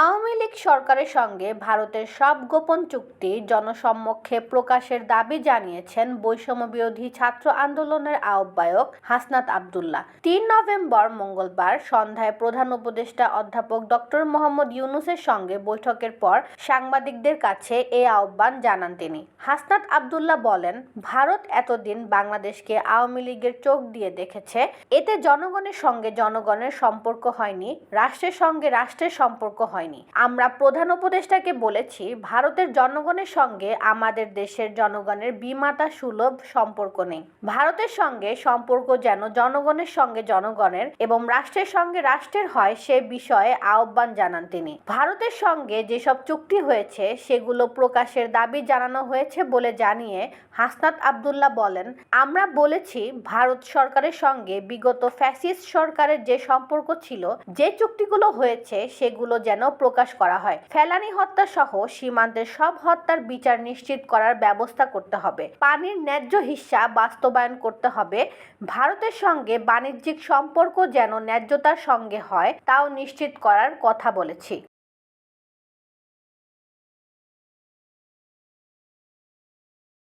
আওয়ামী লীগ সরকারের সঙ্গে ভারতের সব গোপন চুক্তি জনসম্মুখে প্রকাশের দাবি জানিয়েছেন বৈষম্যবিরোধী ছাত্র আন্দোলনের আহ্বায়ক হাসনাত আব্দুল্লাহ। ৩ নভেম্বর মঙ্গলবার সন্ধ্যায় প্রধান উপদেষ্টা অধ্যাপক ডক্টর মোহাম্মদ ইউনূসের সঙ্গে বৈঠকের পর সাংবাদিকদের কাছে এই আহ্বান জানান তিনি। হাসনাত আব্দুল্লাহ বলেন, ভারত এতদিন বাংলাদেশকে আওয়ামী লীগের চোখ দিয়ে দেখেছে। এতে জনগণের সঙ্গে জনগণের সম্পর্ক হয়নি, রাষ্ট্রের সঙ্গে রাষ্ট্রের সম্পর্ক হয়নি। আমরা প্রধান উপদেষ্টাকে বলেছি, ভারতের জনগণের সঙ্গে আমাদের দেশের জনগণের বিমাতা সুলভ সম্পর্ক নেই। ভারতের সঙ্গে সম্পর্ক যেন জনগণের সঙ্গে জনগণের এবং রাষ্ট্রের সঙ্গে রাষ্ট্রের হয় সে বিষয়ে আহ্বান জানান তিনি। ভারতের সঙ্গে যেসব চুক্তি হয়েছে সেগুলো প্রকাশের দাবি জানানো হয়েছে বলে জানিয়ে হাসনাত আব্দুল্লাহ বলেন, আমরা বলেছি ভারত সরকারের সঙ্গে বিগত ফ্যাসিস্ট সরকারের যে সম্পর্ক ছিল, যে চুক্তিগুলো হয়েছে সেগুলো যেন প্রকাশ করা হয়। ফেলানী হত্যা সহ সীমান্তের সব হত্যার বিচার নিশ্চিত করার ব্যবস্থা করতে হবে। পানির ন্যায্য হিস্যা বাস্তবায়ন করতে হবে। ভারতের সঙ্গে বাণিজ্যিক সম্পর্ক যেন ন্যায্যতার সঙ্গে হয় তাও নিশ্চিত করার কথা বলেছি।